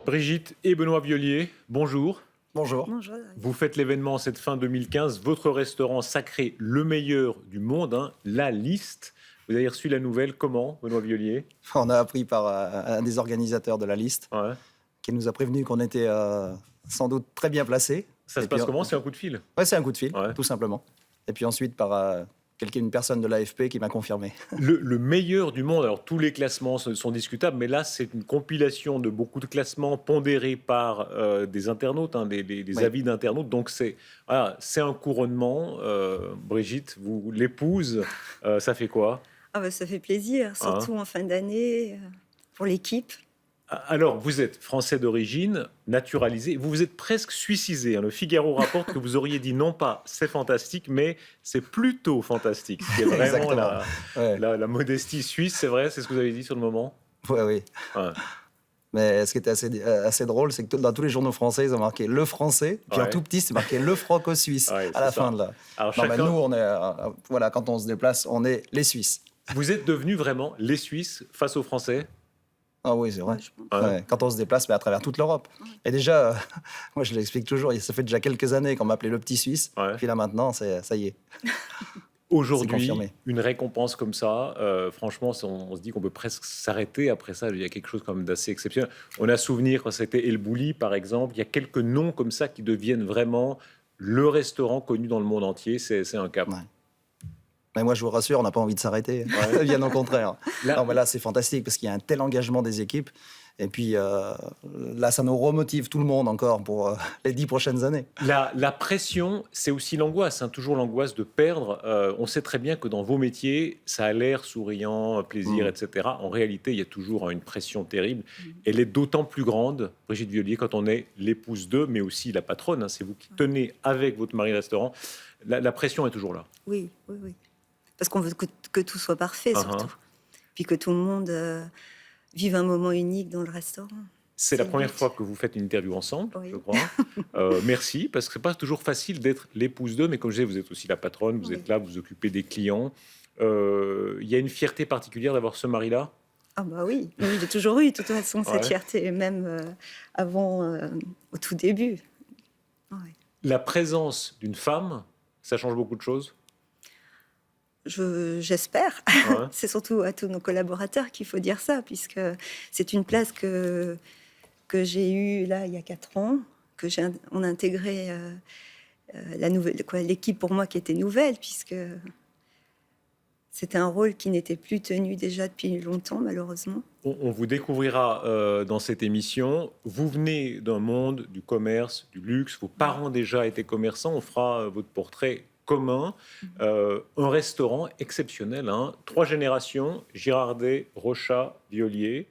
Brigitte et Benoît Viollier, bonjour. Bonjour. Bonjour. Vous faites l'événement cette fin 2015, votre restaurant sacré le meilleur du monde, La Liste. Vous avez reçu la nouvelle comment, Benoît Viollier? On a appris par un des organisateurs de la liste Ouais. qui nous a prévenu qu'on était sans doute très bien placés. Ça se passe comment? C'est un coup de fil? Ouais, c'est un coup de fil, Ouais. tout simplement. Et puis ensuite par une personne de l'AFP qui m'a confirmé. Le meilleur du monde. Alors tous les classements sont discutables, mais là c'est une compilation de beaucoup de classements pondérés par des internautes, des Oui. avis d'internautes. Donc c'est un couronnement. Brigitte, vous l'épouse, ça fait quoi? Ah bah, ça fait plaisir, surtout en fin d'année, pour l'équipe. Alors, vous êtes français d'origine, naturalisé, vous vous êtes presque suicidé. Le Figaro rapporte que vous auriez dit non pas c'est fantastique, mais c'est plutôt fantastique. Ce qui est vraiment Exactement. Ouais. la modestie suisse, c'est vrai, c'est ce que vous avez dit sur le moment. Oui. Ouais. Mais ce qui était assez drôle, c'est que dans tous les journaux français, ils ont marqué le français, puis en Ouais. tout petit, c'est marqué le franco-suisse Ouais, à la c'est ça. fin de la. Alors, Non, mais chacun, nous, on est, voilà, quand on se déplace, on est les Suisses. vous êtes devenus vraiment les Suisses face aux Français. Ah oui, c'est vrai. Ouais, je pense. Ouais. Ouais, quand on se déplace, mais à travers toute l'Europe. Et déjà, moi je l'explique toujours, ça fait déjà quelques années qu'on m'appelait le petit Suisse. Ouais. Puis là maintenant, ça y est. Aujourd'hui, C'est confirmé. une récompense comme ça, franchement, on se dit qu'on peut presque s'arrêter après ça. Il y a quelque chose quand même d'assez exceptionnel. On a souvenir quand c'était El Bulli, par exemple. Il y a quelques noms comme ça qui deviennent vraiment le restaurant connu dans le monde entier. C'est un cap. Ouais. Mais moi je vous rassure, on n'a pas envie de s'arrêter. Bien au contraire. Là- Non, mais là c'est fantastique parce qu'il y a un tel engagement des équipes. Et puis là, ça nous remotive tout le monde encore pour les 10 prochaines années. La pression, c'est aussi l'angoisse, toujours l'angoisse de perdre. On sait très bien que dans vos métiers, ça a l'air souriant, plaisir, etc. En réalité, il y a toujours une pression terrible. Elle est d'autant plus grande, Brigitte Viollier, quand on est l'épouse d'eux, mais aussi la patronne. C'est vous qui tenez avec votre mari restaurant. La pression est toujours là. Oui. Parce qu'on veut que tout soit parfait, surtout. Puis que tout le monde vive un moment unique dans le restaurant. C'est la le première but. fois que vous faites une interview ensemble, Oui. je crois. Merci, parce que c'est pas toujours facile d'être l'épouse d'eux, mais comme je disais, vous êtes aussi la patronne, vous Oui. êtes là, vous vous occupez des clients. Il y a une fierté particulière d'avoir ce mari-là. Ah bah oui, j'ai toujours eu, de toute façon, Ouais. cette fierté, même avant, au tout début. Ouais. La présence d'une femme, ça change beaucoup de choses. J'espère. Ouais. C'est surtout à tous nos collaborateurs qu'il faut dire ça, puisque c'est une place que j'ai eue là il y a 4 ans, on a intégré l'équipe pour moi qui était nouvelle, puisque c'était un rôle qui n'était plus tenu déjà depuis longtemps, malheureusement. On vous découvrira dans cette émission. Vous venez d'un monde du commerce, du luxe. Vos parents déjà étaient commerçants. On fera votre portrait commun. Un restaurant exceptionnel. 3 générations, Girardet, Rochat, Viollier.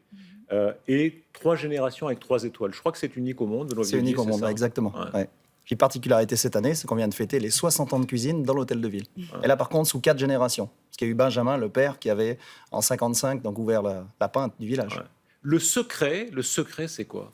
Et 3 générations avec 3 étoiles. Je crois que c'est unique au monde. Benoît C'est Viollier, unique au monde, ça exactement. Ouais. Ouais. Puis particularité cette année, c'est qu'on vient de fêter les 60 ans de cuisine dans l'hôtel de ville. Et là, par contre, sous 4 générations. Parce qu'il y a eu Benjamin, le père, qui avait en 55 donc ouvert la pinte du village. Ouais. Le secret, c'est quoi?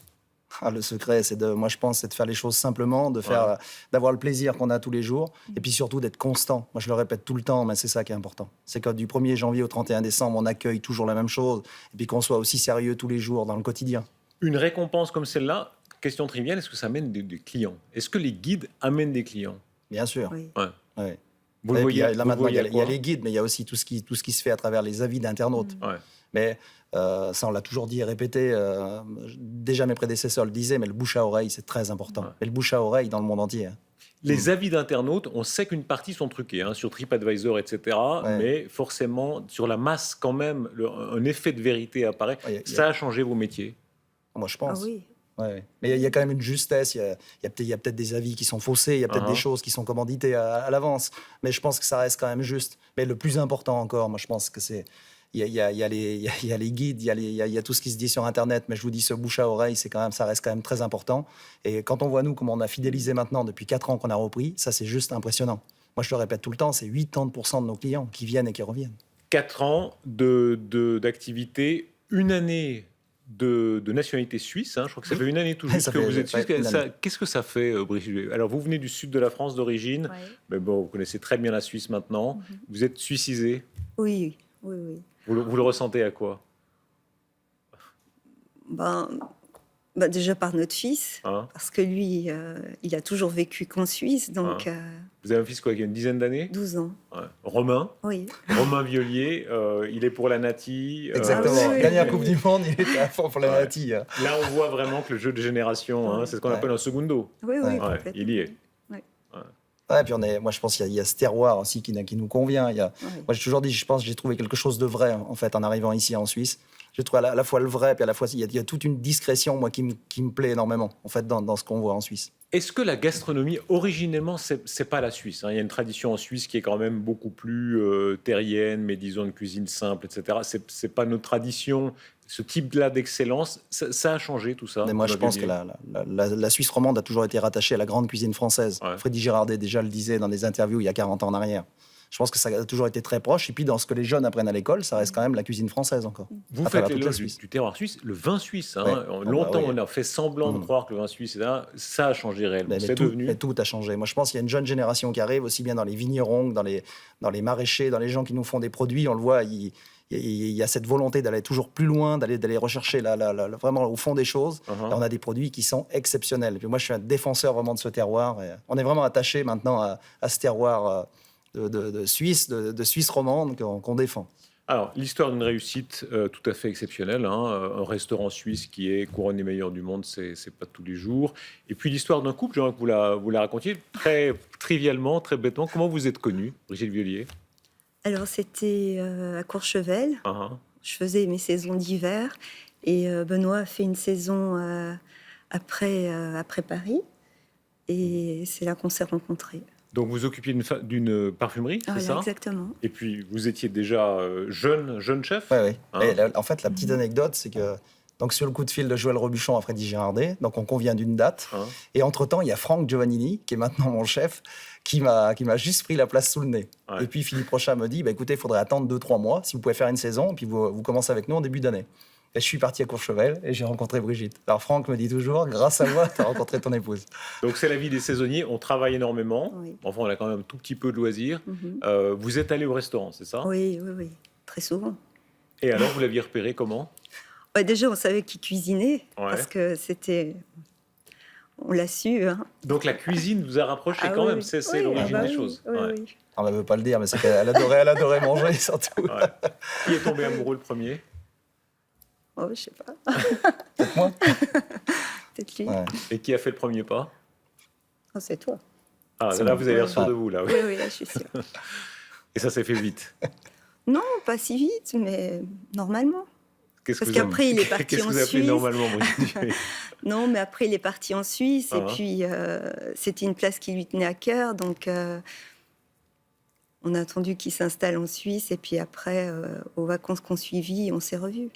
Le secret, moi je pense, c'est de faire les choses simplement, d'avoir le plaisir qu'on a tous les jours, et puis surtout d'être constant. Moi je le répète tout le temps, mais c'est ça qui est important. C'est que du 1er janvier au 31 décembre, on accueille toujours la même chose, et puis qu'on soit aussi sérieux tous les jours dans le quotidien. Une récompense comme celle-là, question triviale, est-ce que ça amène des clients? Est-ce que les guides amènent des clients? Bien sûr. Oui. Ouais. Ouais. Vous le Et puis, voyez, là vous maintenant, il y, voyez a quoi? les guides, mais il y a aussi tout ce qui se fait à travers les avis d'internautes. Ouais. Mais ça, on l'a toujours dit et répété. Déjà, mes prédécesseurs le disaient, mais le bouche à oreille, c'est très important. Ouais. Mais le bouche à oreille dans le monde entier. Les avis d'internautes, on sait qu'une partie sont truqués, sur TripAdvisor, etc. Ouais. Mais forcément, sur la masse, quand même, un effet de vérité apparaît. Ouais, Ça a changé vos métiers. Moi, je Ah pense. oui. Ouais. Mais il y a quand même une justesse, il y a peut-être des avis qui sont faussés, il y a peut-être des choses qui sont commanditées à l'avance, mais je pense que ça reste quand même juste. Mais le plus important encore, moi je pense que c'est, il y a les guides, il y a tout ce qui se dit sur Internet, mais je vous dis, ce bouche à oreille, ça reste quand même très important. Et quand on voit nous, comment on a fidélisé maintenant depuis 4 ans qu'on a repris, ça c'est juste impressionnant. Moi je le répète tout le temps, c'est 80% de nos clients qui viennent et qui reviennent. 4 ans d'activité, une année de nationalité suisse. Je crois que ça fait une année tout juste Ça que fait, vous êtes suisse. une année. Qu'est-ce que ça fait, Brigitte? Alors, vous venez du sud de la France d'origine, Ouais. mais bon, vous connaissez très bien la Suisse maintenant. Vous êtes suicisé. Oui. Vous le ressentez à quoi? Ben, Déjà par notre fils, Hein? parce que lui, il a toujours vécu qu'en Suisse, donc Vous avez un fils quoi, qui a une dizaine d'années? 12 ans. Ouais. Romain, Oui. Romain Violier, il est pour la Nati. Exactement. Ah oui, Gagner la oui, Coupe oui. du Monde, il était à fond pour la Ouais. Nati. Là, on voit vraiment que le jeu de génération, Ouais. c'est ce qu'on Ouais. appelle un segundo. Oui, oui, Ouais, complètement. il y est. Ouais, puis moi je pense qu'il y a ce terroir aussi qui nous convient. Ouais. Moi j'ai toujours dit, je pense que j'ai trouvé quelque chose de vrai en fait en arrivant ici en Suisse. J'ai trouvé à la fois le vrai, puis à la fois il y a toute une discrétion moi qui me plaît énormément en fait dans ce qu'on voit en Suisse. Est-ce que la gastronomie, originellement, c'est pas la Suisse, hein? Il y a une tradition en Suisse qui est quand même beaucoup plus terrienne, mais disons une cuisine simple, etc. C'est pas notre tradition. Ce type-là d'excellence, ça a changé tout ça. Mais moi je Romain pense que Violier. la Suisse romande a toujours été rattachée à la grande cuisine française. Ouais. Freddy Girardet déjà le disait dans des interviews il y a 40 ans en arrière. Je pense que ça a toujours été très proche. Et puis, dans ce que les jeunes apprennent à l'école, ça reste quand même la cuisine française encore. Vous à faites travers toute la l'éloge Suisse. du terroir suisse, le vin suisse. Hein. Ouais. Longtemps, oui. on a fait semblant de croire que le vin suisse, ça a changé réellement. Mais C'est tout, devenu. mais tout a changé. Moi, je pense qu'il y a une jeune génération qui arrive, aussi bien dans les vignerons que dans les maraîchers, dans les gens qui nous font des produits. On le voit, il y a cette volonté d'aller toujours plus loin, d'aller rechercher vraiment au fond des choses. Uh-huh. Et on a des produits qui sont exceptionnels. Et puis moi, je suis un défenseur vraiment de ce terroir. Et on est vraiment attaché maintenant à ce terroir de Suisse, de Suisse romande qu'on défend. Alors, l'histoire d'une réussite tout à fait exceptionnelle. Hein. Un restaurant suisse qui est couronné meilleur du monde, c'est pas tous les jours. Et puis l'histoire d'un couple, j'aimerais que vous la racontiez très trivialement, très bêtement. Comment vous êtes connue, Brigitte Violier? Alors, c'était à Courchevel. Uh-huh. Je faisais mes saisons d'hiver. Et Benoît a fait une saison après Paris. Et c'est là qu'on s'est rencontrés. Donc, vous occupiez d'une parfumerie, c'est Voilà, ça? exactement. Et puis, vous étiez déjà jeune chef? Ouais, ouais. Hein? Et en fait, la petite anecdote, c'est que donc sur le coup de fil de Joël Robuchon à Freddy Girardet, donc on convient d'une date. Hein? Et entre-temps, il y a Franck Giovannini, qui est maintenant mon chef, qui m'a juste pris la place sous le nez. Ouais. Et puis Philippe Rochat me dit, écoutez, il faudrait attendre 2-3 mois, si vous pouvez faire une saison, et puis vous commencez avec nous en début d'année. Et je suis parti à Courchevel et j'ai rencontré Brigitte. Alors Franck me dit toujours, grâce à moi, tu as rencontré ton épouse. Donc, c'est la vie des saisonniers. On travaille énormément. Oui. Enfin, on a quand même un tout petit peu de loisirs. Mhm. Vous êtes allé au restaurant, c'est ça? Oui, oui, oui. Très souvent. Et alors, vous l'aviez repéré comment? Ouais, déjà, on savait qui cuisinait. Ouais. Parce que c'était... On l'a su. Hein. Donc, la cuisine vous a rapproché Ah quand oui, même. oui. C'est Oui, l'origine ah bah des oui, choses. oui, Ouais. oui. On ne veut pas le dire, mais c'est qu'elle adorait manger surtout. Ouais. Qui est tombé amoureux le premier? Oh, je sais pas. Peut-être moi. Peut-être lui. Ouais. Et qui a fait le premier pas? Oh, c'est toi. Ah, C'est là, bon. vous avez l'air Ouais. sûr de vous, là. Oui. Oui, oui, là, je suis sûre. Et ça s'est fait vite. Non, pas si vite, mais normalement. Qu'est-ce Parce que vous qu'après, avez- il est parti Qu'est-ce que en vous appelez Suisse. normalement, Brigitte? Non, mais après, il est parti en Suisse. Ah. Et puis, c'était une place qui lui tenait à cœur. Donc, on a attendu qu'il s'installe en Suisse. Et puis après, aux vacances qu'on suivit, on s'est revus.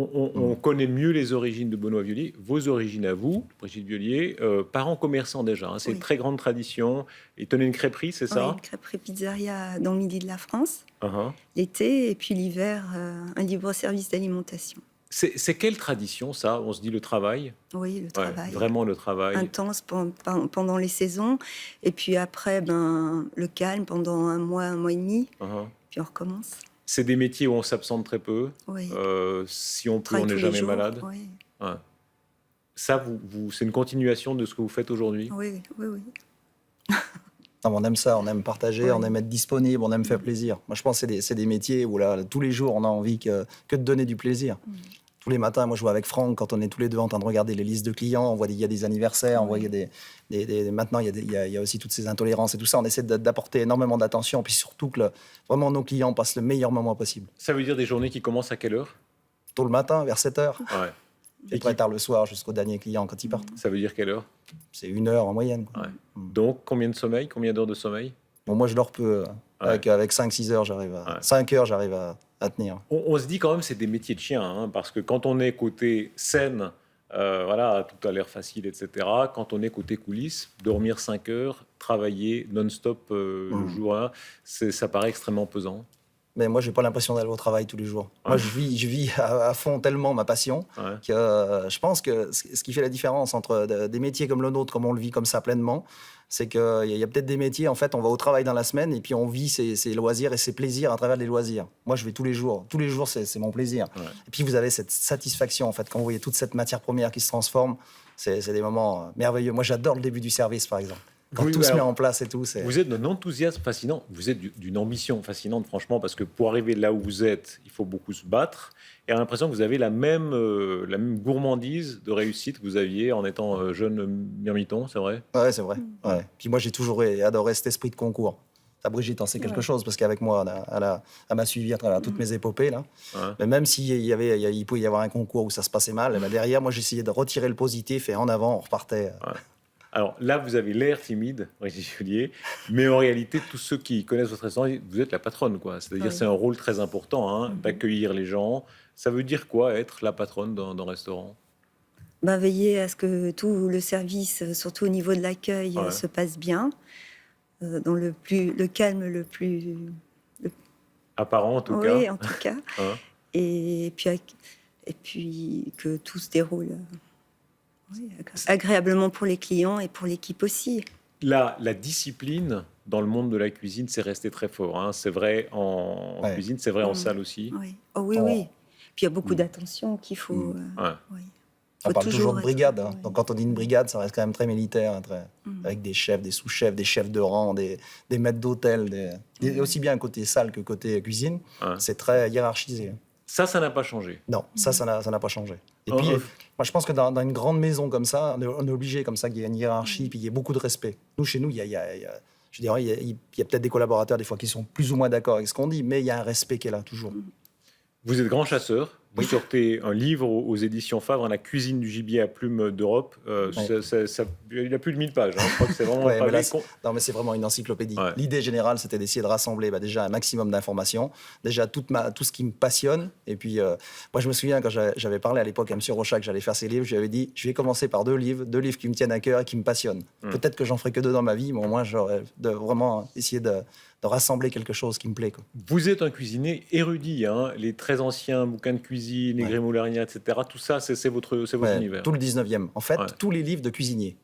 On connaît mieux les origines de Benoît Violier. Vos origines à vous, Brigitte Violier, parents commerçants déjà. Hein, c'est Oui. une très grande tradition. Il tenait une crêperie, c'est Ouais, ça? une crêperie pizzeria dans le midi de la France, Uh-huh. l'été. Et puis l'hiver, un libre-service d'alimentation. C'est quelle tradition, ça? On se dit le travail? Oui, le Ouais, travail. vraiment le travail. Intense pendant les saisons. Et puis après, le calme pendant un mois et demi. Uh-huh. Puis on recommence. C'est des métiers où on s'absente très peu. Oui. Si on peut, Travaille on n'est tous les jamais jours. malade. Oui, Ouais. Ça, c'est une continuation de ce que vous faites aujourd'hui? oui, oui, oui. Non, mais on aime ça, on aime partager, Ouais. on aime être disponible, on aime faire plaisir. Moi, je pense que c'est des métiers où là, tous les jours, on a envie que de donner du plaisir. Tous les matins, moi, je vois avec Franck, quand on est tous les deux en train de regarder les listes de clients, on voit il y a des anniversaires, on voit il y a maintenant, il y a aussi toutes ces intolérances et tout ça. On essaie d'apporter énormément d'attention, puis surtout que vraiment nos clients passent le meilleur moment possible. Ça veut dire des journées qui commencent à quelle heure? Tôt le matin, vers 7 h, Ouais. et très tard le soir, jusqu'au dernier client quand il part. Ça veut dire quelle heure? C'est 1 heure en moyenne, quoi. Ouais. Donc, combien de sommeil? Combien d'heures de sommeil? Bon, moi, je dors peu. Ouais. Avec 5-6 heures, j'arrive Ouais. 5 heures, j'arrive à tenir. On se dit quand même c'est des métiers de chien, hein, parce que quand on est côté scène, voilà, tout a l'air facile, etc. Quand on est côté coulisses, dormir 5 heures, travailler non-stop le jour, hein, ça paraît extrêmement pesant. Mais moi, j'ai pas l'impression d'aller au travail tous les jours. Moi, je vis à fond tellement ma passion que je pense que ce qui fait la différence entre des métiers comme le nôtre, comme on le vit comme ça pleinement, c'est qu'il y a peut-être des métiers, en fait, on va au travail dans la semaine et puis on vit ses loisirs et ses plaisirs à travers les loisirs. Moi, je vais tous les jours. Tous les jours, c'est mon plaisir. Et puis, vous avez cette satisfaction, en fait, quand vous voyez toute cette matière première qui se transforme. C'est des moments merveilleux. Moi, j'adore le début du service, par exemple. Quand tout se met en place et tout. Vous êtes d'un enthousiasme fascinant, vous êtes d'une ambition fascinante, franchement, parce que pour arriver là où vous êtes, il faut beaucoup se battre. Et j'ai l'impression que vous avez la même gourmandise de réussite que vous aviez en étant jeune mirmiton, c'est vrai? Ouais, c'est vrai. Ouais. Puis moi, j'ai toujours adoré cet esprit de concours. Ça, Brigitte en sait quelque chose, parce qu'avec moi, elle m'a suivi à travers toutes mes épopées. Là. Mais même s'il il pouvait y avoir un concours où ça se passait mal, derrière, moi, j'essayais de retirer le positif et en avant, on repartait. Alors là, vous avez l'air timide, Brigitte Viollier, mais en réalité, tous ceux qui connaissent votre restaurant, vous êtes la patronne, quoi. C'est-à-dire, c'est un rôle très important, d'accueillir les gens. Ça veut dire quoi, être la patronne d'un restaurant? Veiller à ce que tout le service, surtout au niveau de l'accueil, se passe bien, dans le calme le plus apparent, en tout cas. Oui, en tout cas. Et puis que tout se déroule agréablement pour les clients et pour l'équipe aussi. La discipline dans le monde de la cuisine, c'est resté très fort. C'est vrai en cuisine, c'est vrai en salle aussi. Oui. Oh, oui. Puis il y a beaucoup d'attention qu'il faut. On parle toujours de brigade. Donc quand on dit une brigade, ça reste quand même très militaire, avec des chefs, des sous-chefs, des chefs de rang, des maîtres d'hôtel, aussi bien côté salle que côté cuisine. C'est très hiérarchisé. Ça n'a pas changé. Non, ça n'a pas changé. Et puis, moi, je pense que dans une grande maison comme ça, on est obligé comme ça qu'il y ait une hiérarchie, puis il y ait beaucoup de respect. Nous, chez nous, il y a peut-être des collaborateurs des fois qui sont plus ou moins d'accord avec ce qu'on dit, mais il y a un respect qui est là toujours. Vous êtes grand chasseur. Vous sortez un livre aux éditions Favre, La cuisine du gibier à plumes d'Europe. Il a plus de 1000 pages. Je crois que c'est vraiment non, mais c'est vraiment une encyclopédie. L'idée générale, c'était d'essayer de rassembler déjà un maximum d'informations, déjà tout ce qui me passionne. Et puis, moi, je me souviens quand j'avais parlé à l'époque à M. Rochat que j'allais faire ses livres, je lui avais dit, je vais commencer par deux livres qui me tiennent à cœur et qui me passionnent. Peut-être que j'en ferai que 2 dans ma vie, mais au moins, j'aurais vraiment essayé de rassembler quelque chose qui me plaît. Vous êtes un cuisinier érudit, les très anciens bouquins de cuisine, les Grémoulariens, etc. Tout ça, c'est votre univers. Tout le 19e. En fait, tous les livres de cuisiniers.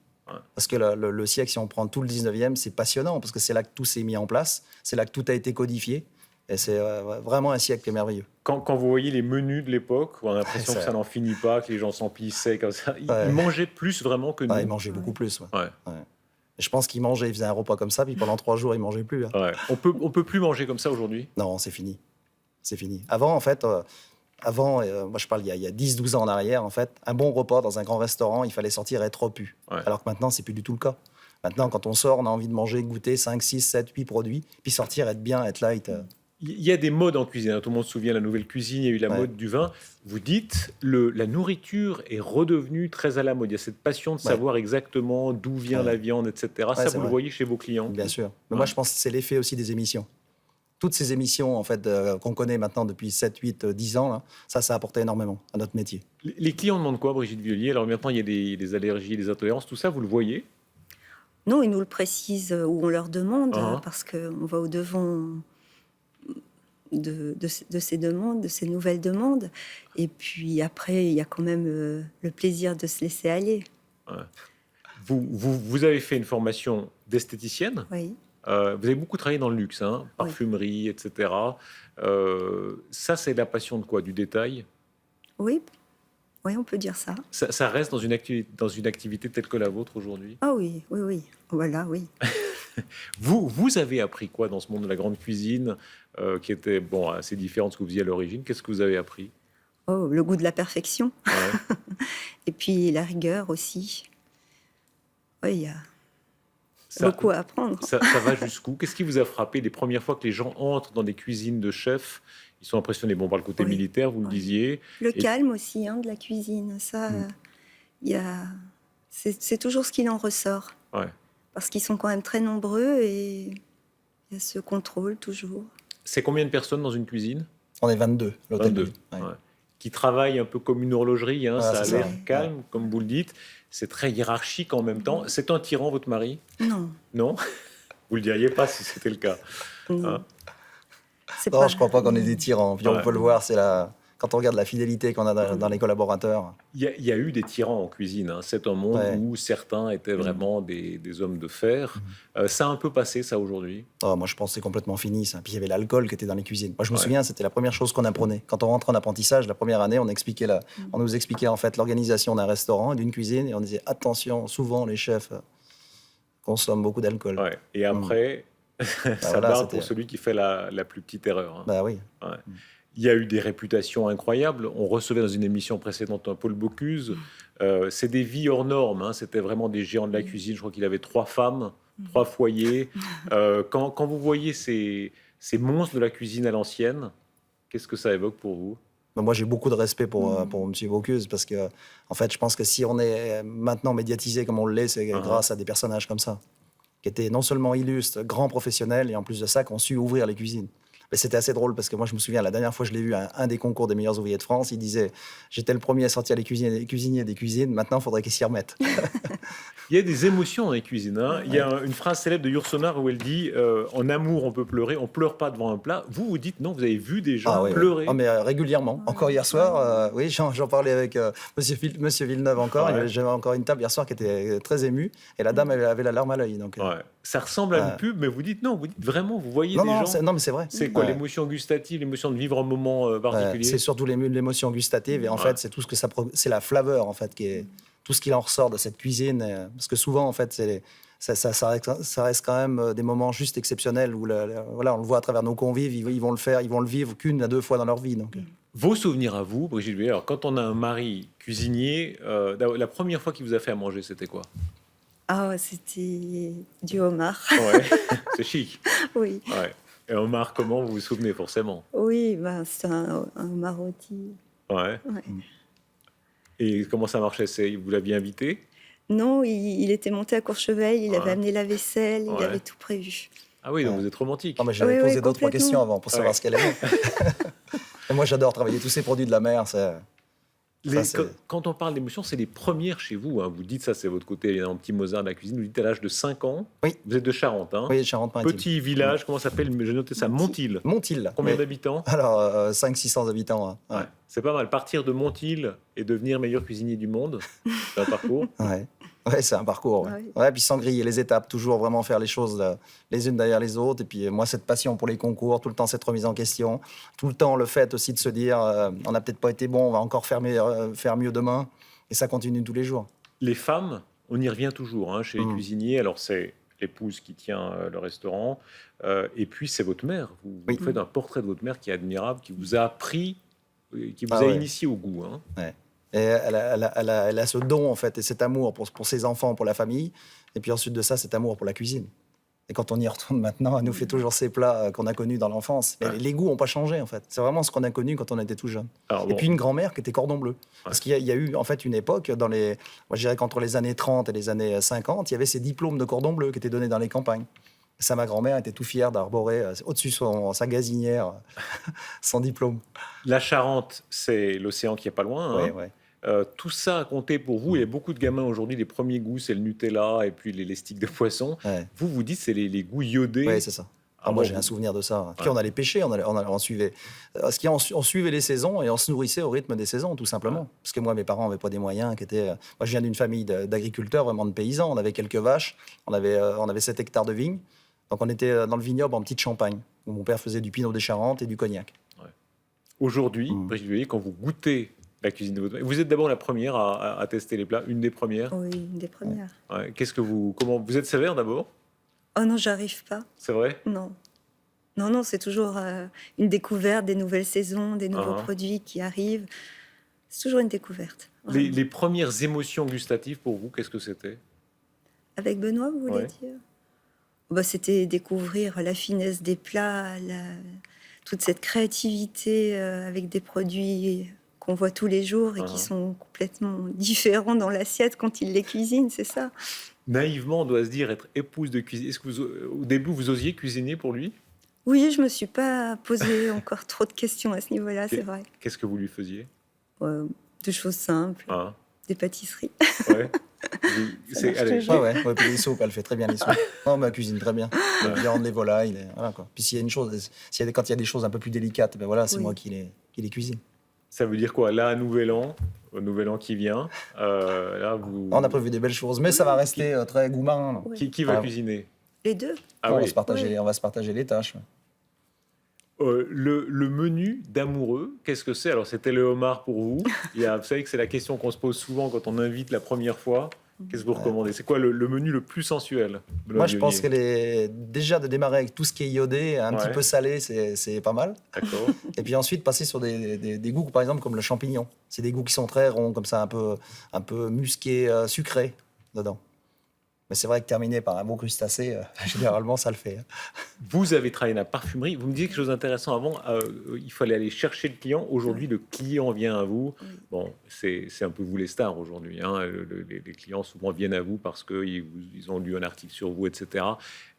Parce que le siècle, si on prend tout le 19e, c'est passionnant, parce que c'est là que tout s'est mis en place, c'est là que tout a été codifié, et c'est vraiment un siècle merveilleux. Quand vous voyez les menus de l'époque, on a l'impression que ça n'en finit pas, que les gens s'emplissaient comme ça. Ils mangeaient plus vraiment que nous. Ils mangeaient beaucoup plus. Je pense qu'ils mangeaient, ils faisaient un repas comme ça, puis pendant 3 jours, ils mangeaient plus. On peut plus manger comme ça aujourd'hui? Non, c'est fini. C'est fini. Avant, en fait, moi je parle il y a 10-12 ans en arrière, en fait, un bon repas dans un grand restaurant, il fallait sortir et être repu. Alors que maintenant, c'est plus du tout le cas. Maintenant, quand on sort, on a envie de manger, goûter 5, 6, 7, 8 produits, puis sortir, être bien, être light. Il y a des modes en cuisine. Tout le monde se souvient de la nouvelle cuisine, il y a eu la mode du vin. Vous dites, la nourriture est redevenue très à la mode. Il y a cette passion de savoir exactement d'où vient la viande, etc. Ça, vous le voyez chez vos clients? Bien sûr. Mais moi, je pense que c'est l'effet aussi des émissions. Toutes ces émissions, en fait, qu'on connaît maintenant depuis 7, 8, 10 ans, là, ça a apporté énormément à notre métier. Les clients demandent quoi, Brigitte Viollier? Alors maintenant, il y a des allergies, des intolérances. Tout ça, vous le voyez? Non, ils nous le précisent où on leur demande, parce qu'on va au-devant de ces demandes, de ces nouvelles demandes. Et puis après, il y a quand même le plaisir de se laisser aller. Vous avez fait une formation d'esthéticienne. Oui. Vous avez beaucoup travaillé dans le luxe, parfumerie, etc. Ça, c'est la passion de quoi? Du détail? Oui, on peut dire ça. Ça reste dans une activité telle que la vôtre aujourd'hui? Ah oui. Voilà, oui. Vous avez appris quoi dans ce monde de la grande cuisine qui était assez différent de ce que vous faisiez à l'origine? Qu'est-ce que vous avez appris? Le goût de la perfection. Et puis la rigueur aussi. Oui, il y a beaucoup à apprendre. Ça va jusqu'où? Qu'est-ce qui vous a frappé les premières fois que les gens entrent dans des cuisines de chefs? Ils sont impressionnés par le côté militaire, vous le disiez. Le calme aussi de la cuisine. Ça, c'est toujours ce qu'il en ressort. Parce qu'ils sont quand même très nombreux et il y a ce contrôle toujours. C'est combien de personnes dans une cuisine? On est 22, l'hôtel 22. Qui travaillent un peu comme une horlogerie, ça a l'air calme, comme vous le dites. C'est très hiérarchique en même temps. C'est un tyran, votre mari? Non. Non? Vous le diriez pas si c'était le cas. Non, je crois pas qu'on est des tyrans. Puis on Ouais. peut le voir, quand on regarde la fidélité qu'on a dans les collaborateurs. Il y a eu des tyrans en cuisine. Hein. C'est un monde Ouais. où certains étaient vraiment des hommes de fer. Ça a un peu passé, ça, aujourd'hui. Oh, moi, je pense que c'est complètement fini, ça. Puis il y avait l'alcool qui était dans les cuisines. Moi, je me Ouais. souviens, c'était la première chose qu'on apprenait. Quand on rentrait en apprentissage, la première année, on nous expliquait en fait l'organisation d'un restaurant et d'une cuisine. Et on disait, attention, souvent, les chefs consomment beaucoup d'alcool. Ouais. Et après, ça voilà, barre c'était- pour celui qui fait la plus petite erreur. Hein. Bah oui. Ouais. Il y a eu des réputations incroyables. On recevait dans une émission précédente un Paul Bocuse. C'est des vies hors normes. Hein. C'était vraiment des géants de la cuisine. Je crois qu'il avait 3 femmes, 3 foyers. Quand vous voyez ces monstres de la cuisine à l'ancienne, qu'est-ce que ça évoque pour vous? Mais moi, j'ai beaucoup de respect pour M. Bocuse parce que, en fait, je pense que si on est maintenant médiatisé comme on l'est, c'est grâce à des personnages comme ça, qui étaient non seulement illustres, grands professionnels, et en plus de ça, qui ont su ouvrir les cuisines. Mais c'était assez drôle parce que moi, je me souviens, la dernière fois que je l'ai vu à un des concours des meilleurs ouvriers de France, il disait « J'étais le premier à sortir les cuisiniers des cuisines, maintenant, il faudrait qu'ils s'y remettent. » Il y a des émotions dans les cuisines. Hein. Il y a une phrase célèbre de Yourcenar où elle dit en amour, on peut pleurer, on pleure pas devant un plat. Vous, vous dites non, vous avez vu des gens pleurer. Ah, mais régulièrement. Encore hier soir, oui, j'en parlais avec Monsieur Villeneuve encore. Ouais. J'avais encore une table hier soir qui était très émue et la dame avait la larme à l'œil. Donc, Ouais. Ça ressemble à une pub, mais vous dites non, vous dites vraiment, vous voyez des gens. non, mais c'est vrai. C'est quoi Ouais. l'émotion gustative, l'émotion de vivre un moment particulier? C'est surtout l'émotion gustative et en fait, c'est tout ce que c'est la flaveur en fait qui est tout ce qui en ressort de cette cuisine. Parce que souvent, en fait, ça reste quand même des moments juste exceptionnels où voilà, on le voit à travers nos convives, ils vont le vivre qu'une à deux fois dans leur vie. Donc, Vos souvenirs à vous, Brigitte Vuillard, alors quand on a un mari cuisinier, la première fois qu'il vous a fait à manger, c'était quoi? Ah, c'était du homard. Ouais, c'est chic. Oui, Ouais. Et homard, comment vous vous souvenez forcément? oui, ben, c'est un homard rôti. Ouais. Ouais. Et comment ça marchait? Vous l'aviez invité? Non, il était monté à Courchevel, il avait Ouais. amené la vaisselle, Ouais. il avait tout prévu. Ah oui, donc Ouais. vous êtes romantique. non, mais j'avais Ouais, posé ouais, d'autres complètement. questions avant pour savoir Ouais. ce qu'elle aimait. Et moi, j'adore travailler tous ces produits de la mer. Quand on parle d'émotion, c'est les premières chez vous. Hein. Vous dites ça, c'est votre côté un petit Mozart de la cuisine. Vous dites à l'âge de 5 ans. Oui. Vous êtes de Charente. Hein. Oui, Charente-Maritime. Petit village, comment ça s'appelle? J'ai noté ça, Montil. Montil. Combien Oui. d'habitants? Alors, 500-600 habitants. Hein. Ouais. C'est pas mal. Partir de Montil et devenir meilleur cuisinier du monde, c'est un parcours. Ouais. Ouais, c'est un parcours. Ouais. Ouais. Ouais, puis sans griller les étapes, toujours vraiment faire les choses les unes derrière les autres. Et puis moi, cette passion pour les concours, tout le temps cette remise en question, tout le temps le fait aussi de se dire on n'a peut-être pas été bon, on va encore faire mieux demain. Et ça continue tous les jours. Les femmes, on y revient toujours hein, chez les cuisiniers. Alors, c'est l'épouse qui tient le restaurant. Et puis, c'est votre mère. Vous Oui. faites un portrait de votre mère qui est admirable, qui vous a appris, qui vous Ah a ouais. initié au goût. Hein. Ouais. Et elle a ce don, en fait, et cet amour pour ses enfants, pour la famille. Et puis ensuite de ça, cet amour pour la cuisine. Et quand on y retourne maintenant, elle nous fait toujours ces plats qu'on a connus dans l'enfance. Mais les goûts n'ont pas changé, en fait. C'est vraiment ce qu'on a connu quand on était tout jeune. Alors, Et bon, puis une grand-mère qui était cordon bleu. Parce qu'il y a eu, en fait, une époque, moi, je dirais qu'entre les années 30 et les années 50, il y avait ces diplômes de cordon bleu qui étaient donnés dans les campagnes. Et ça, ma grand-mère était tout fière d'arborer au-dessus sa gazinière son diplôme. la Charente, c'est l'océan qui est pas loin. Hein. Ouais. Tout ça a compté pour vous. Il y a beaucoup de gamins aujourd'hui, les premiers goûts, c'est le Nutella et puis les sticks de poisson. Ouais. Vous, vous dites, c'est les goûts iodés. Oui, c'est ça. Ah moi, bon, j'ai un souvenir de ça. Puis Ouais. on allait pêcher, on suivait. On suivait les saisons et on se nourrissait au rythme des saisons, tout simplement. Ouais. Parce que moi, mes parents n'avaient pas des moyens moi, je viens d'une famille d'agriculteurs, vraiment de paysans. On avait quelques vaches, on avait 7 hectares de vignes. Donc on était dans le vignoble en petite Champagne, où mon père faisait du Pinot des Charentes et du cognac. Aujourd'hui, Brigitte Vuillard, quand vous goûtez la cuisine de votre mère, vous êtes d'abord la première à tester les plats, une des premières. Oui, une des premières. Ouais. Comment vous êtes sévère d'abord? Oh non, j'arrive pas. C'est vrai? Non. Non, c'est toujours une découverte, des nouvelles saisons, des nouveaux Ah. produits qui arrivent. C'est toujours une découverte. vraiment. Les premières émotions gustatives pour vous, qu'est-ce que c'était? Avec Benoît, vous voulez Ouais. dire? C'était découvrir la finesse des plats, toute cette créativité avec des produits qu'on voit tous les jours et Ah. qui sont complètement différents dans l'assiette quand il les cuisine, c'est ça. Naïvement, on doit se dire être épouse de cuisine. Est-ce que au début, vous osiez cuisiner pour lui? Oui, je me suis pas posé encore trop de questions à ce niveau-là, c'est vrai. Qu'est-ce que vous lui faisiez? Des choses simples, Hein? des pâtisseries. Ouais. Ça marche allez, toujours. Ouais, puis les soupes, elle fait très bien les soupes. Non, mais elle cuisine très bien. Les viandes, les volailles, voilà quoi. Puis s'il y a une chose, quand il y a des choses un peu plus délicates, ben voilà, c'est Oui. moi qui les cuisine. ça veut dire quoi? Là, au nouvel an qui vient, là, vous... On a prévu des belles choses, mais ça va rester très gourmand. Non. Oui. Qui va Ah, cuisiner? Les deux. Ah on, oui. on va se partager les tâches. Ouais. Le menu d'amoureux, qu'est-ce que c'est? Alors, c'était le homard pour vous. Vous savez que c'est la question qu'on se pose souvent quand on invite la première fois. Qu'est-ce que vous recommandez? C'est quoi le menu le plus sensuel, Benoît Moi, je pense Viollier? que déjà de démarrer avec tout ce qui est iodé, un petit Ouais. peu salé, c'est pas mal. D'accord. Et puis ensuite, passer sur des goûts, par exemple, comme le champignon. C'est des goûts qui sont très ronds, comme ça, un peu musqués, sucrés dedans. Mais c'est vrai que terminer par un bon crustacé, généralement, ça le fait. Hein. Vous avez travaillé dans la parfumerie. Vous me disiez quelque chose d'intéressant avant. Il fallait aller chercher le client. Aujourd'hui, le client vient à vous. Oui. Bon, c'est un peu vous les stars aujourd'hui. Hein. Les clients souvent viennent à vous parce qu'ils ont lu un article sur vous, etc.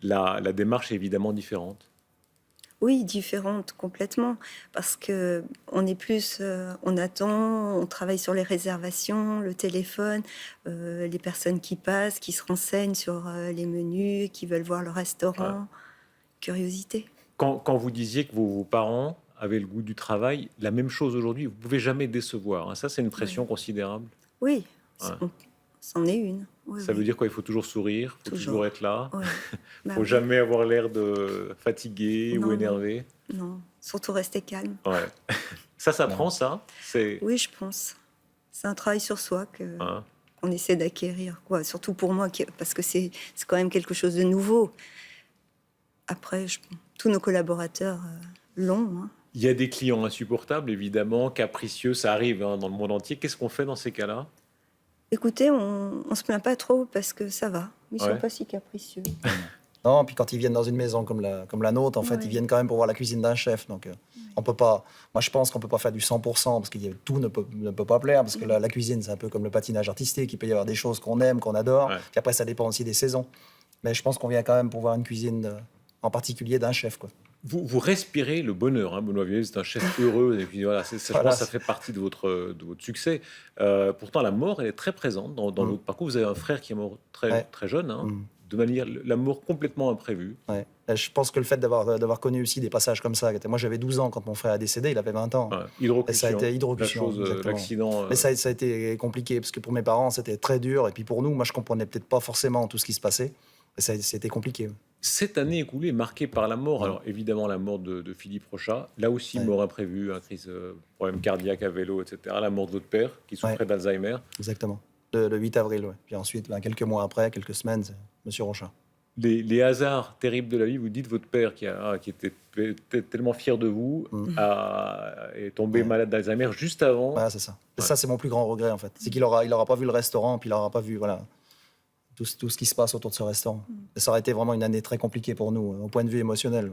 La démarche est évidemment différente. Oui, différente complètement, parce que on est plus, on attend, on travaille sur les réservations, le téléphone, les personnes qui passent, qui se renseignent sur les menus, qui veulent voir le restaurant. Curiosité. Quand vous disiez que vos parents avaient le goût du travail, la même chose aujourd'hui. Vous ne pouvez jamais décevoir. Hein. Ça, c'est une pression considérable. Oui, Ouais. c'en est une. Oui, Ça oui. veut dire quoi? Il faut toujours sourire, il faut toujours Toujours. être là. Ouais. Il Bah faut oui. jamais avoir l'air de fatigué Non, ou non. énervé. Non, surtout rester calme. Ouais. Ça s'apprend, ça. C'est Oui, je pense. C'est un travail sur soi hein. qu'on essaie d'acquérir, quoi. Surtout pour moi, parce que c'est quand même quelque chose de nouveau. Après, tous nos collaborateurs l'ont. Hein. Il y a des clients insupportables, évidemment, capricieux, ça arrive hein, dans le monde entier. Qu'est-ce qu'on fait dans ces cas-là? Écoutez, on se plaint pas trop parce que ça va. Ils Ouais. sont pas si capricieux. Non, puis quand ils viennent dans une maison comme la nôtre, en fait, Ouais. ils viennent quand même pour voir la cuisine d'un chef. Donc, on peut pas. Moi, je pense qu'on peut pas faire du 100% parce que tout ne peut pas plaire. Parce que la cuisine, c'est un peu comme le patinage artistique. Il peut y avoir des choses qu'on aime, qu'on adore. Ouais. Puis après, ça dépend aussi des saisons. Mais je pense qu'on vient quand même pour voir une cuisine, en particulier d'un chef, quoi. Vous respirez le bonheur, hein, Benoît Viollier, c'est un chef heureux, et puis voilà, je Voilà. pense que ça fait partie de votre succès. Pourtant, la mort, elle est très présente dans votre parcours. Vous avez un frère qui est mort très, Ouais. très jeune, hein, Mm. de manière, la mort complètement imprévue. Ouais. Et je pense que le fait d'avoir connu aussi des passages comme ça, moi j'avais 12 ans quand mon frère a décédé, il avait 20 ans. Ouais. Et ça a Hydrocution, été hydrocution, exactement. l'accident. Mais ça a été compliqué parce que pour mes parents c'était très dur et puis pour nous, moi je comprenais peut-être pas forcément tout ce qui se passait. Et c'était compliqué. Cette année écoulée est marquée par la mort. Alors évidemment la mort de Philippe Rochat, là aussi Ouais. mort imprévue, crise, problème cardiaque à vélo, etc. La mort de votre père qui souffrait Ouais. d'Alzheimer. Exactement. Le 8 avril, ouais. Puis ensuite, quelques mois après, quelques semaines, c'est Monsieur Rochat. Les hasards terribles de la vie, vous dites votre père qui était tellement fier de vous est tombé Ouais. malade d'Alzheimer juste avant. Voilà, c'est ça. Et Ouais. ça, c'est mon plus grand regret en fait. C'est qu'il aura pas vu le restaurant, puis il aura pas vu tout ce qui se passe autour de ce restaurant. Et ça aurait été vraiment une année très compliquée pour nous, au point de vue émotionnel.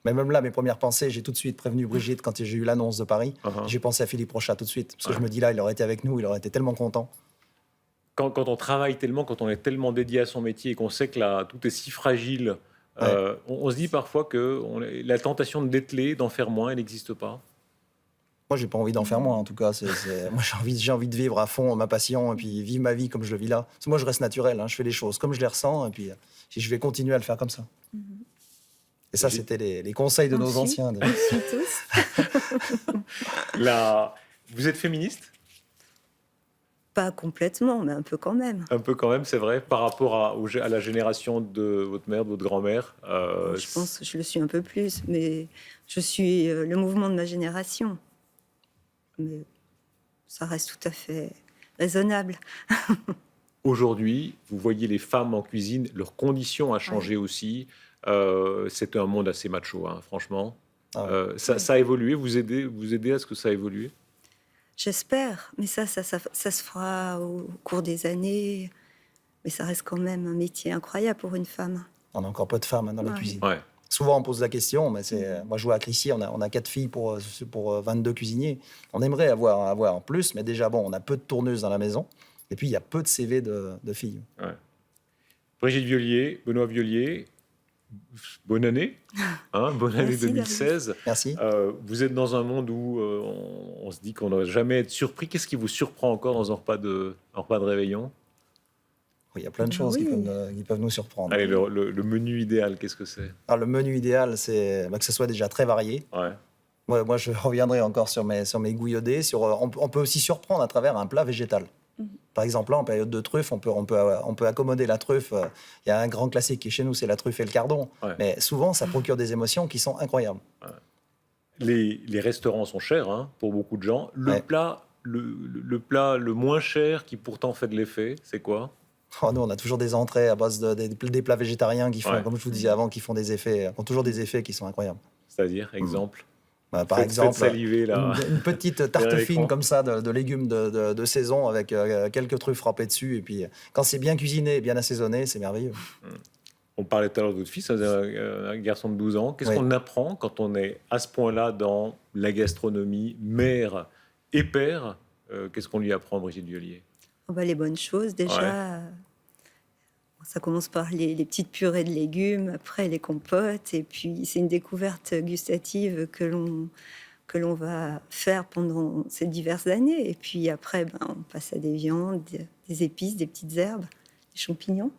Mais même là, mes premières pensées, j'ai tout de suite prévenu Brigitte quand j'ai eu l'annonce de Paris. Uh-huh. J'ai pensé à Philippe Rochat tout de suite. Parce que Ouais. je me dis là, il aurait été avec nous, il aurait été tellement content. Quand on travaille tellement, quand on est tellement dédié à son métier et qu'on sait que là, tout est si fragile, on se dit parfois que la tentation de dételer, d'en faire moins, elle n'existe pas. Moi, j'ai pas envie d'en faire moins, en tout cas. Moi, j'ai envie de vivre à fond ma passion et puis vivre ma vie comme je le vis là. Parce que moi, je reste naturel. Hein, je fais les choses comme je les ressens et puis je vais continuer à le faire comme ça. Et ça, c'était les conseils de On nos suit. anciens. On suit tous. Vous êtes féministe? Pas complètement, mais un peu quand même. Un peu quand même, c'est vrai, par rapport à la génération de votre mère, de votre grand-mère. Je pense que je le suis un peu plus, mais je suis le mouvement de ma génération. Mais ça reste tout à fait raisonnable. Aujourd'hui, vous voyez les femmes en cuisine, leurs conditions ont changé aussi. C'était un monde assez macho, hein, franchement. Ah ouais. Ça a évolué, vous aidez à ce que ça a évolué? J'espère, mais ça se fera au cours des années. Mais ça reste quand même un métier incroyable pour une femme. On a encore peu de femmes hein, dans la Ouais. cuisine. Ouais. Souvent, on pose la question, mais moi, je vois à Crissier, on a 4 filles pour 22 cuisiniers. On aimerait avoir plus, mais déjà, bon, on a peu de tourneuses dans la maison. Et puis, il y a peu de CV de filles. Brigitte Viollier, Benoît Viollier, bonne année, bonne année Merci, 2016. Merci. Vous êtes dans un monde où on se dit qu'on ne va jamais être surpris. Qu'est-ce qui vous surprend encore dans un repas de réveillon? Il y a plein de Ah choses oui. qui peuvent nous surprendre. Allez, le menu idéal, qu'est-ce que c'est? Alors, le menu idéal, c'est que ce soit déjà très varié. Ouais. Moi, je reviendrai encore sur mes goûts iodés. On peut aussi surprendre à travers un plat végétal. Par exemple, là, en période de truffe, on peut accommoder la truffe. Il y a un grand classique qui est chez nous, c'est la truffe et le cardon. Ouais. Mais souvent, ça procure des émotions qui sont incroyables. Les restaurants sont chers hein, pour beaucoup de gens. Le Ouais. plat, le plat le moins cher qui pourtant fait de l'effet, c'est quoi? Oh, nous, on a toujours des entrées à base des plats végétariens qui font, Ouais. comme je vous disais avant, qui font des effets, qui ont toujours des effets qui sont incroyables. C'est-à-dire, exemple? Par Faites exemple, saliver là. une petite tarte Derrière fine l'écran. comme ça de légumes de saison avec quelques truffes râpées dessus. Et puis, quand c'est bien cuisiné et bien assaisonné, c'est merveilleux. On parlait tout à l'heure de votre fils, un garçon de 12 ans. Qu'est-ce Oui. qu'on apprend quand on est à ce point-là dans la gastronomie, mère et père? Qu'est-ce qu'on lui apprend, Brigitte Violier? Oh bah, les bonnes choses, déjà. Ça commence par les petites purées de légumes, après les compotes, et puis c'est une découverte gustative que l'on va faire pendant ces diverses années. Et puis après, on passe à des viandes, des épices, des petites herbes, des champignons.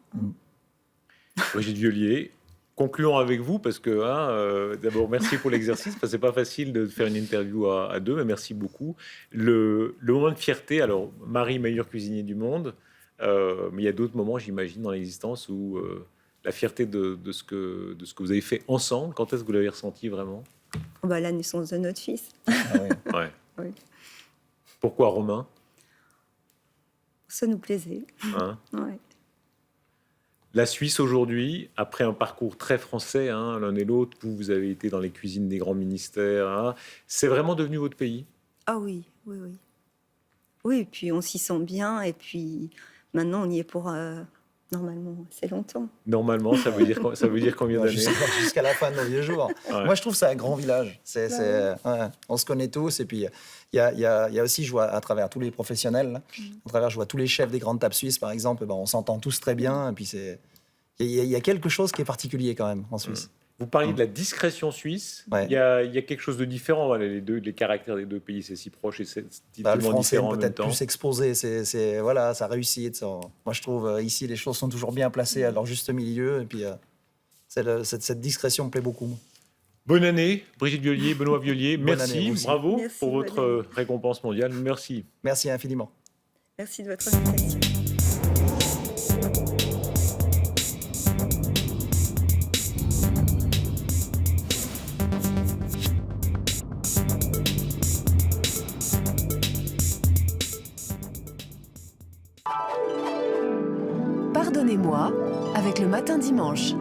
Brigitte Violier, concluons avec vous, parce que d'abord, merci pour l'exercice, parce que c'est pas facile de faire une interview à deux, mais merci beaucoup. Le moment de fierté, alors, Marie, meilleur cuisinier du monde, mais il y a d'autres moments, j'imagine, dans l'existence où la fierté de ce que vous avez fait ensemble, quand est-ce que vous l'avez ressenti vraiment? Oh bah, la naissance de notre fils. Ah oui. Ouais. Oui. Pourquoi Romain? Ça nous plaisait. Hein? Ouais. La Suisse aujourd'hui, après un parcours très français, hein, l'un et l'autre, vous avez été dans les cuisines des grands ministères, hein, c'est vraiment devenu votre pays? Ah oui, oui, oui. Oui, et puis on s'y sent bien, et puis maintenant on y est pour normalement assez longtemps. Normalement, ça veut dire combien Ouais, d'années? jusqu'à la fin de nos vieux jours. Ouais. Moi, je trouve que c'est un grand village. Ouais, on se connaît tous. Et puis, il y a aussi, je vois à travers tous les professionnels, là, à travers, je vois tous les chefs des grandes tables suisses, par exemple, on s'entend tous très bien. Et puis, il y a quelque chose qui est particulier quand même en Suisse. Vous parliez de la discrétion suisse. Ouais. Il y a quelque chose de différent. Voilà, les caractères des deux pays, c'est si proche et c'est Le tellement français différent en même peut-être temps. plus exposé, voilà, sa réussite. Moi, je trouve ici, les choses sont toujours bien placées à leur juste milieu. Et puis, cette discrétion me plaît beaucoup. Moi. Bonne année, Brigitte Violier, Benoît Violier. Bonne Merci, année, vous aussi. bravo Merci, pour bonne votre année. récompense mondiale. Merci. Merci infiniment. Merci de votre invitation. Pardonnez-moi avec le matin dimanche.